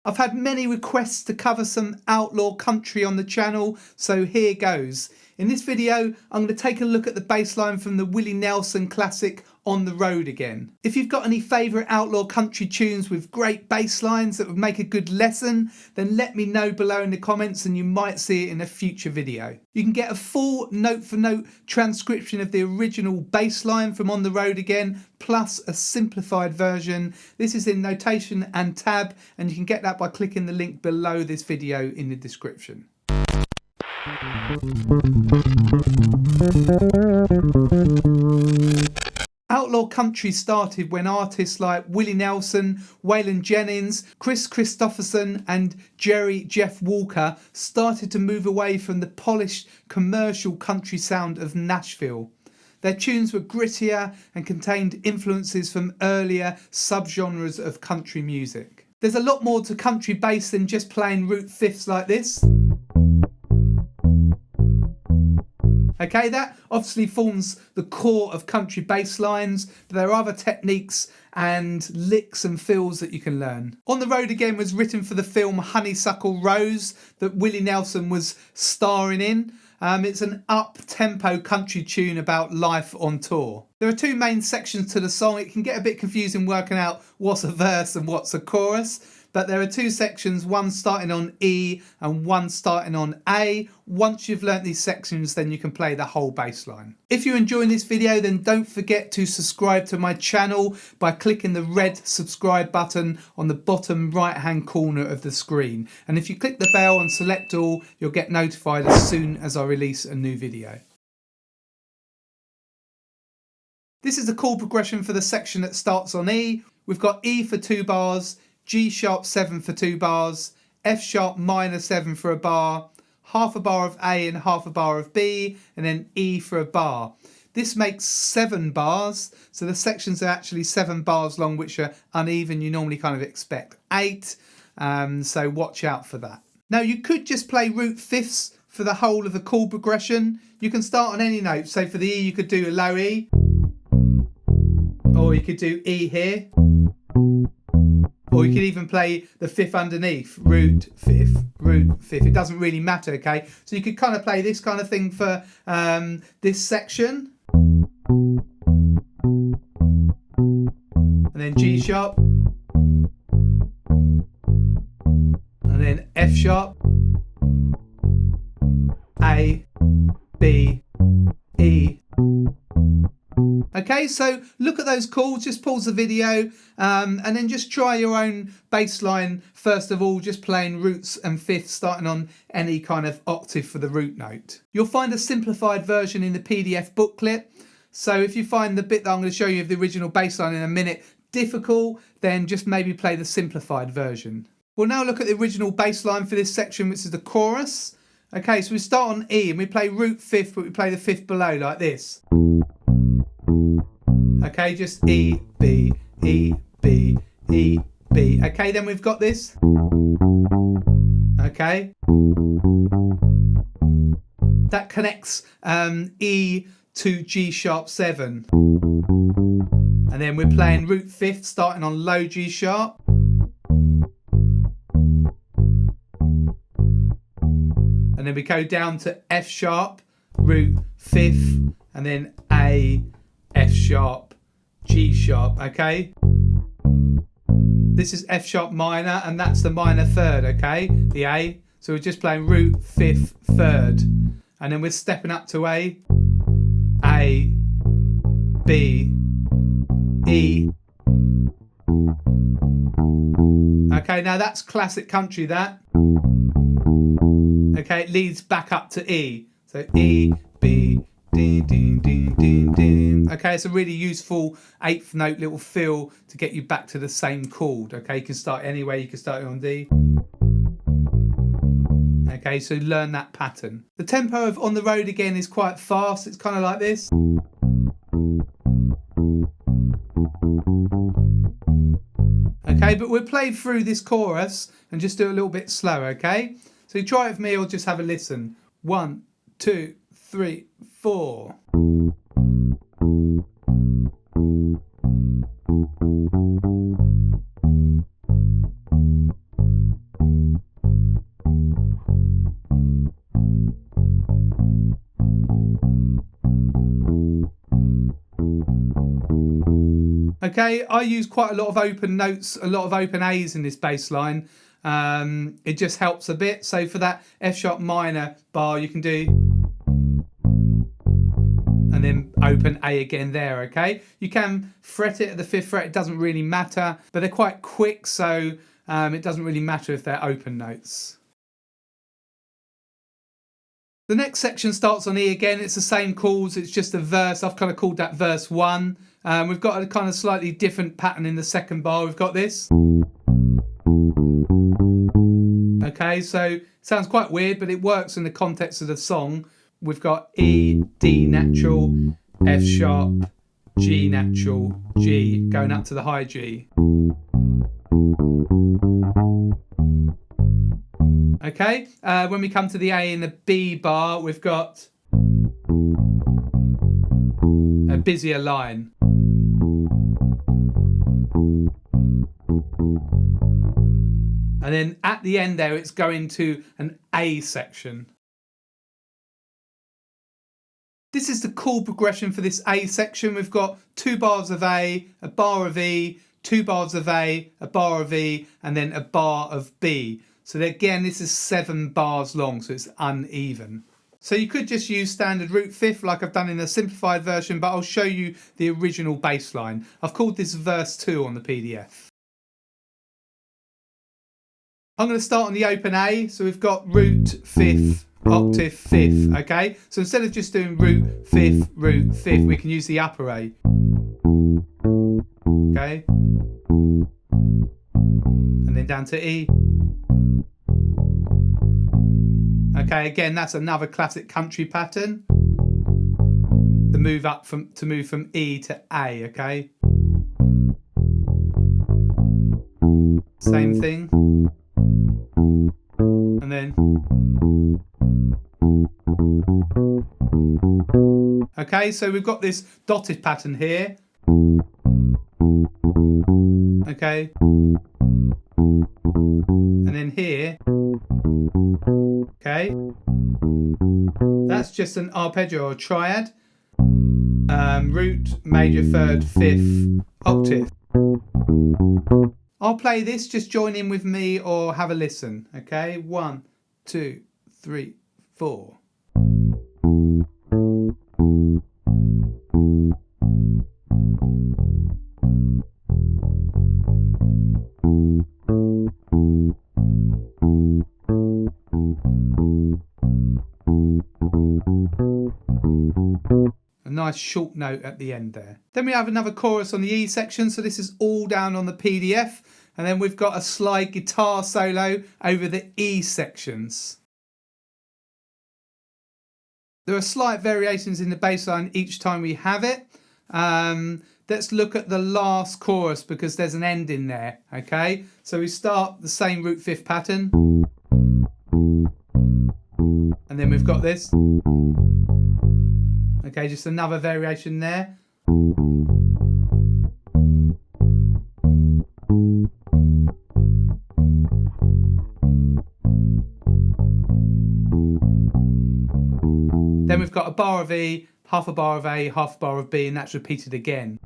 I've had many requests to cover some outlaw country on the channel, so here goes. In this video, I'm going to take a look at the bass line from the Willie Nelson classic On the Road Again. If you've got any favourite outlaw country tunes with great bass lines that would make a good lesson, then let me know below in the comments and you might see it in a future video. You can get a full note-for-note transcription of the original bass line from On the Road Again, plus a simplified version. This is in notation and tab, and you can get that by clicking the link below this video in the description. Outlaw country started when artists like Willie Nelson, Waylon Jennings, Chris Christopherson and Jerry Jeff Walker started to move away from the polished commercial country sound of Nashville. Their tunes were grittier and contained influences from earlier subgenres of country music. There's a lot more to country bass than just playing root fifths like this. Okay, that obviously forms the core of country bass lines, but there are other techniques and licks and fills that you can learn. On the Road Again was written for the film Honeysuckle Rose that Willie Nelson was starring in. It's an up-tempo country tune about life on tour. There are two main sections to the song. It can get a bit confusing working out what's a verse and what's a chorus, but there are two sections, one starting on E and one starting on A. Once you've learnt these sections, then you can play the whole bass line. If you're enjoying this video, then don't forget to subscribe to my channel by clicking the red subscribe button on the bottom right hand corner of the screen. And if you click the bell and select all, you'll get notified as soon as I release a new video. This is the chord progression for the section that starts on E. We've got E for 2 bars, G sharp 7 for 2 bars, F sharp minor 7 for a bar, half a bar of A and half a bar of B, and then E for a bar. This makes 7 bars, so the sections are actually 7 bars long, which are uneven. You normally kind of expect 8, so watch out for that. Now you could just play root fifths for the whole of the chord progression. You can start on any note, so for the E you could do a low E, or you could do E here. Or you could even play the fifth underneath, root, fifth, root, fifth. It doesn't really matter, okay? So you could kind of play this kind of thing for this section. And then G sharp. And then F sharp. A, B, E. Okay, so look at those chords, just pause the video and then just try your own bass line first of all, just playing roots and fifths starting on any kind of octave for the root note. You'll find a simplified version in the PDF booklet, so if you find the bit that I'm going to show you of the original bass line in a minute difficult, then just maybe play the simplified version. We'll now look at the original bass line for this section, which is the chorus. Okay, so we start on E and we play root fifth, but we play the fifth below like this. Okay, just E, B, E, B, E, B. Okay, then we've got this. Okay. That connects E to G sharp 7. And then we're playing root fifth starting on low G sharp. And then we go down to F sharp, root fifth, and then A, F sharp, G sharp, okay? This is F sharp minor, and that's the minor third, okay? The A. So we're just playing root, fifth, third. And then we're stepping up to A, B, E. Okay, now that's classic country, that. Okay, it leads back up to E. So E, B, D, D, D, D, D. Okay, it's a really useful 8th note little fill to get you back to the same chord. Okay, you can start anywhere, you can start it on D. Okay, so learn that pattern. The tempo of On the Road Again is quite fast. It's kind of like this. Okay, but we'll play through this chorus and just do a little bit slower, okay? So try it with me or just have a listen. 1, 2, 3, 4. Okay, I use quite a lot of open notes, a lot of open A's in this bass line. It just helps a bit. So for that F sharp minor bar, you can do and then open A again there, okay? You can fret it at the 5th fret, it doesn't really matter, but they're quite quick, so it doesn't really matter if they're open notes. The next section starts on E again. It's the same chords, it's just a verse. I've kind of called that verse 1. We've got a kind of slightly different pattern in the second bar. We've got this. Okay, so it sounds quite weird, but it works in the context of the song. We've got E, D natural, F sharp, G natural, G, going up to the high G. Okay, when we come to the A in the B bar, we've got a busier line. And then at the end there, it's going to an A section. This is the chord progression for this A section. We've got 2 bars of A, a bar of E, 2 bars of A, a bar of E, and then a bar of B. So again, this is 7 bars long, so it's uneven. So you could just use standard root 5th like I've done in a simplified version, but I'll show you the original bass line. I've called this verse 2 on the PDF. I'm going to start on the open A, so we've got root 5th, octave 5th, okay? So instead of just doing root 5th, we can use the upper A. Okay? And then down to E. Okay, again, that's another classic country pattern. To move from E to A, okay? Same thing. And then okay, so we've got this dotted pattern here. Okay. And then here. Okay. That's just an arpeggio or triad. Root, major, 3rd, 5th, octave. I'll play this, just join in with me or have a listen. Okay, 1, 2, 3, 4. A nice short note at the end there. Then we have another chorus on the E section, so this is all down on the PDF, and then we've got a slide guitar solo over the E sections. There are slight variations in the bass line each time we have it. Let's look at the last chorus because there's an end in there, okay? So we start the same root 5th pattern, and then we've got this. Okay, just another variation there. Then we've got a bar of E, half a bar of A, half a bar of B, and that's repeated again.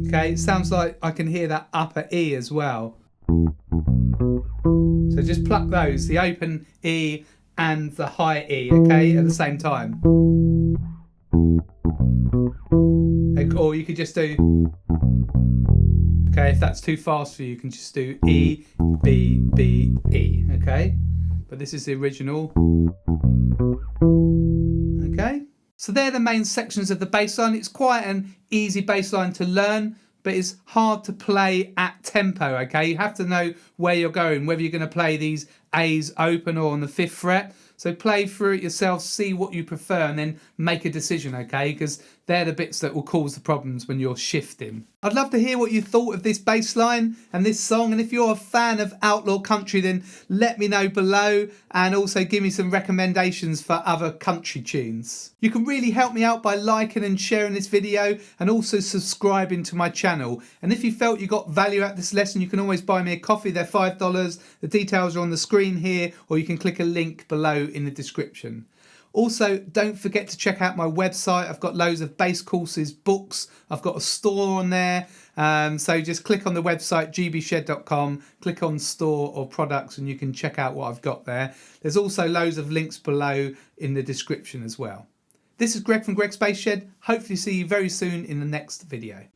Okay, it sounds like I can hear that upper E as well. So just pluck those, the open E and the high E, okay, at the same time. Or you could just do, okay, if that's too fast for you, you can just do E, B, B, E, okay? But this is the original. Okay? So they're the main sections of the bass line. It's quite an easy bass line to learn, but it's hard to play at tempo, okay? You have to know where you're going, whether you're going to play these A's open or on the 5th fret. So play through it yourself, see what you prefer, and then make a decision, okay? Because they're the bits that will cause the problems when you're shifting. I'd love to hear what you thought of this bass line and this song, and if you're a fan of Outlaw Country, then let me know below, and also give me some recommendations for other country tunes. You can really help me out by liking and sharing this video, and also subscribing to my channel. And if you felt you got value out of this lesson, you can always buy me a coffee. They're $5. The details are on the screen here, or you can click a link below in the description. Also, don't forget to check out my website. I've got loads of bass courses, books. I've got a store on there. So just click on the website, gbshed.com, click on store or products, and you can check out what I've got there. There's also loads of links below in the description as well. This is Greg from Greg's Bass Shed. Hopefully see you very soon in the next video.